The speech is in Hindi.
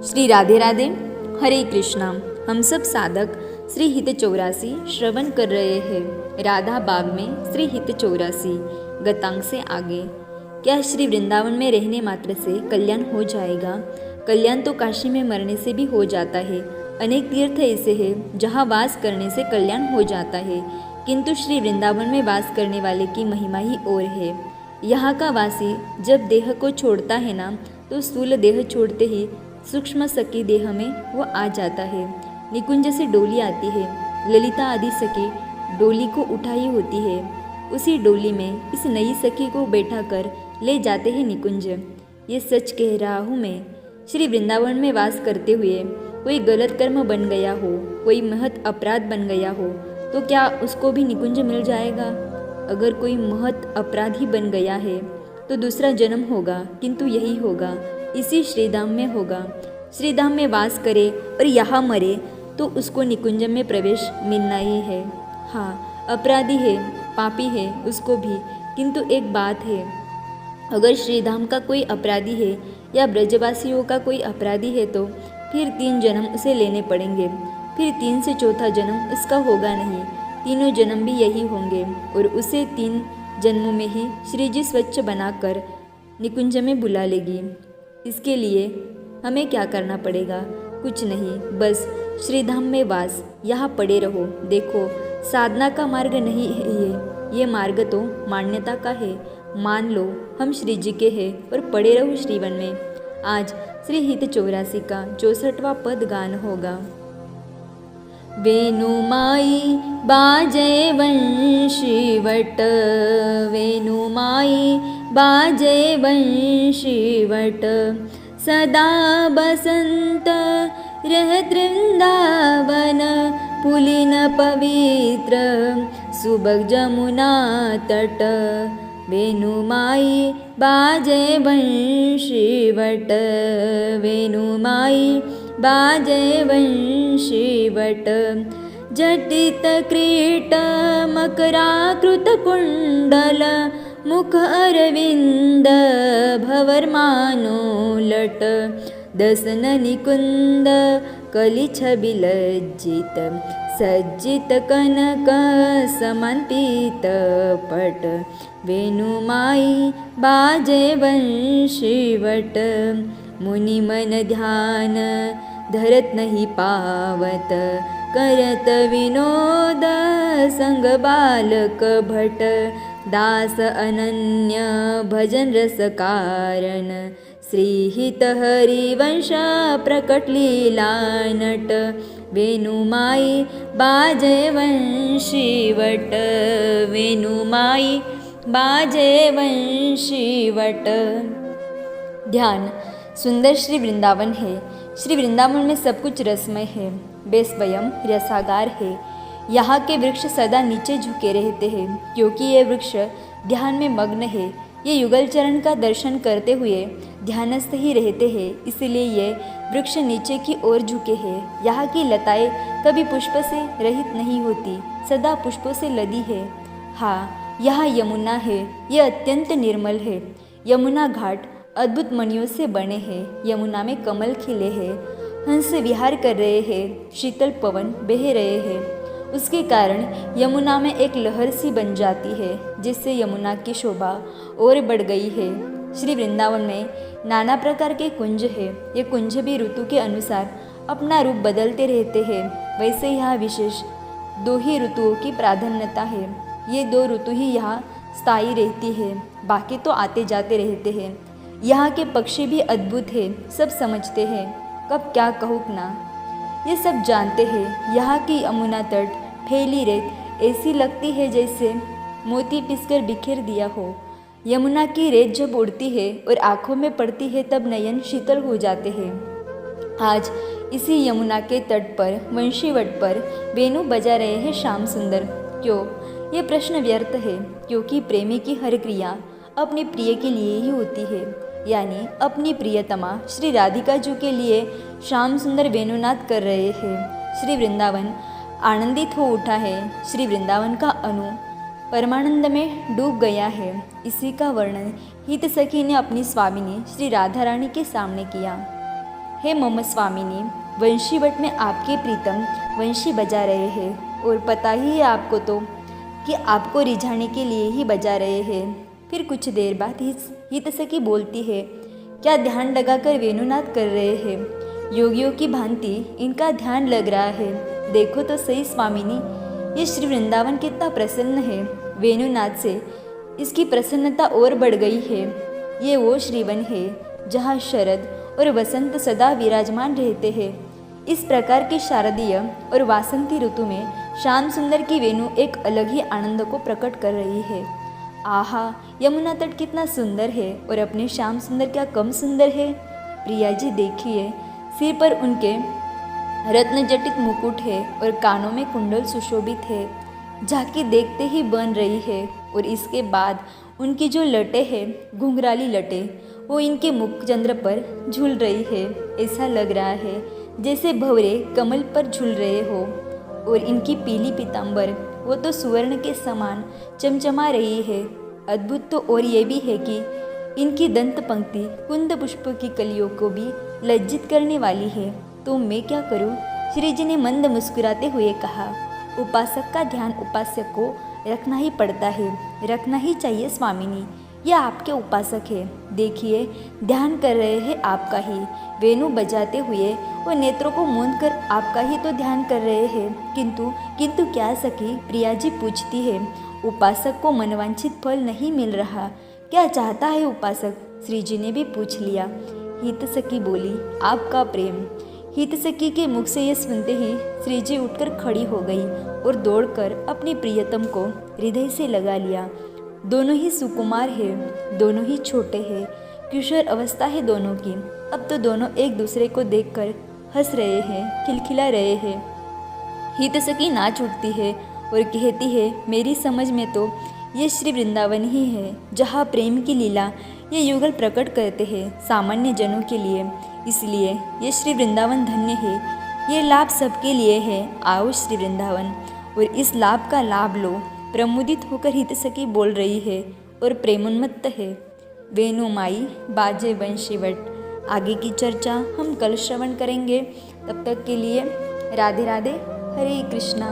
श्री राधे राधे, हरे कृष्णा। हम सब साधक श्री हित 84 श्रवण कर रहे हैं। राधा बाग में श्री हित 84 गतांग से आगे। क्या श्री वृंदावन में रहने मात्र से कल्याण हो जाएगा? कल्याण तो काशी में मरने से भी हो जाता है। अनेक तीर्थ ऐसे हैं जहाँ वास करने से कल्याण हो जाता है, किंतु श्री वृंदावन में वास करने वाले की महिमा ही और है। यहाँ का वासी जब देह को छोड़ता है ना, तो स्थूल देह छोड़ते ही सूक्ष्म सखी देह में वो आ जाता है। निकुंज से डोली आती है, ललिता आदि सखी डोली को उठाई होती है। उसी डोली में इस नई सखी को बैठा कर ले जाते हैं निकुंज। ये सच कह रहा हूँ मैं। श्री वृंदावन में वास करते हुए कोई गलत कर्म बन गया हो, कोई महत अपराध बन गया हो, तो क्या उसको भी निकुंज मिल जाएगा? अगर कोई महत अपराधी बन गया है तो दूसरा जन्म होगा, किंतु यही होगा, इसी श्रीधाम में होगा। श्रीधाम में वास करे और यहाँ मरे तो उसको निकुंज में प्रवेश मिलना ही है। हाँ, अपराधी है, पापी है उसको भी, किंतु एक बात है, अगर श्रीधाम का कोई अपराधी है या ब्रजवासियों का कोई अपराधी है तो फिर 3 जन्म उसे लेने पड़ेंगे। फिर 3 से चौथा जन्म उसका होगा नहीं, तीनों जन्म भी यही होंगे और उसे 3 जन्मों में ही श्री जी स्वच्छ बनाकर निकुंज में बुला लेगी। इसके लिए हमें क्या करना पड़ेगा? कुछ नहीं, बस श्रीधाम में वास, यहाँ पड़े रहो। देखो, साधना का मार्ग नहीं है ये मार्ग तो मान्यता का है। मान लो हम श्री जी के हैं और पड़े रहो श्रीवन में। आज श्री हित 84 का 64वां पद गान होगा। वेणुमाई बाजे वंशीवट, वेणुमाई बाजे वंशीवट, सदा बसंत रहत वृंदावन, पुलिन पवित्र सुबह जमुना तट। वेणुमाई बाजे वंशीवट, वेणुमाई बाजे वंशीवट, जटित क्रीट मकराकृत कुंडल, मुख अरविंद भवरमानो लट। दसन निकुंद कलि छबि लज्जित, सज्जित कनक समान पीत पट। वेणुमाई बाजे वंशीवट, मुनि मन ध्यान धरत नहीं पावत, करत विनोद संग बालक भट। दास अनन्य भजन रस कारण, श्रीहित हरिवंश प्रकट लीला नट। वेणुमाई बाजे वंशीवट, वेणुमाई बाजे वंशीवट। ध्यान। सुंदर श्री वृंदावन है। श्री वृंदावन में सब कुछ रसमय है, वे स्वयं रसागार है। यहाँ के वृक्ष सदा नीचे झुके रहते हैं, क्योंकि ये वृक्ष ध्यान में मग्न है। ये युगल चरण का दर्शन करते हुए ध्यानस्थ ही रहते हैं, इसलिए ये वृक्ष नीचे की ओर झुके हैं। यहाँ की लताएं कभी पुष्प से रहित नहीं होती, सदा पुष्पों से लदी है। हाँ, यहाँ यमुना है, ये अत्यंत निर्मल है। यमुना घाट अद्भुत मणियों से बने हैं। यमुना में कमल खिले हैं, हंस विहार कर रहे हैं, शीतल पवन बह रहे हैं। उसके कारण यमुना में एक लहर सी बन जाती है, जिससे यमुना की शोभा और बढ़ गई है। श्री वृंदावन में नाना प्रकार के कुंज है। ये कुंज भी ऋतु के अनुसार अपना रूप बदलते रहते हैं। वैसे यहाँ विशेष 2 ही ऋतुओं की प्राधान्यता है। ये 2 ऋतु ही यहाँ स्थायी रहती है, बाकी तो आते जाते रहते हैं। यहाँ के पक्षी भी अद्भुत है, सब समझते हैं, कब क्या कहूँ ना, ये सब जानते हैं। यहाँ की यमुना तट फैली रेत ऐसी लगती है जैसे मोती पीसकर बिखेर दिया हो। यमुना की रेत जब उड़ती है और आँखों में पड़ती है तब नयन शीतल हो जाते हैं। आज इसी यमुना के तट पर वंशीवट पर वेणु बजा रहे हैं श्याम सुंदर। क्यों? ये प्रश्न व्यर्थ है, क्योंकि प्रेमी की हर क्रिया अपने प्रिय के लिए ही होती है, यानी अपनी प्रियतमा श्री राधिका जी के लिए श्याम सुंदर वेणुनाद कर रहे हैं। श्री वृंदावन आनंदित हो उठा है। श्री वृंदावन का अनु परमानंद में डूब गया है। इसी का वर्णन हित सखी ने अपनी स्वामिनी श्री राधा रानी के सामने किया। हे मम स्वामिनी, वंशीवट में आपके प्रीतम वंशी बजा रहे हैं और पता ही है आपको तो कि आपको रिझाने के लिए ही बजा रहे हैं। फिर कुछ देर बाद हितसखी बोलती है, क्या ध्यान लगाकर वेणुनाद कर रहे हैं? योगियों की भांति इनका ध्यान लग रहा है। देखो तो सही स्वामिनी, ये श्री वृंदावन कितना प्रसन्न है। वेणुनाद से इसकी प्रसन्नता और बढ़ गई है। ये वो श्रीवन है जहाँ शरद और वसंत सदा विराजमान रहते हैं। इस प्रकार के शारदीय और वासंती ऋतु में श्याम सुंदर की वेणु एक अलग ही आनंद को प्रकट कर रही है। आहा, यमुना तट कितना सुंदर है और अपने श्याम सुंदर क्या कम सुंदर है। प्रिया जी देखिए, सिर पर उनके रत्न जटित मुकुट है और कानों में कुंडल सुशोभित है। झांकी देखते ही बन रही है और इसके बाद उनकी जो लटें हैं, घुंघराली लटें, वो इनके मुखचंद्र पर झूल रही है। ऐसा लग रहा है जैसे भंवरे कमल पर झूल रहे हो। और इनकी पीली पीतांबर वो तो सुवर्ण के समान चमचमा रही है। अद्भुत तो और ये भी है कि इनकी दंत पंक्ति कुंद पुष्प की कलियों को भी लज्जित करने वाली है। तो मैं क्या करूं? श्री जी ने मंद मुस्कुराते हुए कहा, उपासक का ध्यान उपासक को रखना ही पड़ता है, रखना ही चाहिए स्वामिनी। यह आपके उपासक है, देखिए ध्यान कर रहे हैं आपका ही। वेणु बजाते हुए वो नेत्रों को मूंद कर आपका ही तो ध्यान कर रहे हैं। किंतु क्या सखी? प्रिया जी पूछती है। उपासक को मनवांछित फल नहीं मिल रहा, क्या चाहता है उपासक? श्री जी ने भी पूछ लिया। हितसखी बोली, आपका प्रेम। हितसखी के मुख से यह सुनते ही श्री जी उठकर खड़ी हो गई और दौड़कर अपने प्रियतम को हृदय से लगा लिया। दोनों ही सुकुमार हैं, दोनों ही छोटे हैं, किशोर अवस्था है दोनों की। अब तो दोनों एक दूसरे को देखकर हंस रहे हैं, खिलखिला रहे हैं। हितसखी नाच उठती है और कहती है, मेरी समझ में तो ये श्री वृंदावन ही है जहाँ प्रेम की लीला ये युगल प्रकट करते हैं सामान्य जनों के लिए। इसलिए ये श्री वृंदावन धन्य है, ये लाभ सबके लिए है। आओ श्री वृंदावन और इस लाभ का लाभ लो। प्रमुदित होकर हितसखी बोल रही है और प्रेमोन्मत्त है। वेणुमाई बाजे वंशीवट। आगे की चर्चा हम कल श्रवण करेंगे। तब तक के लिए राधे राधे, हरे कृष्णा।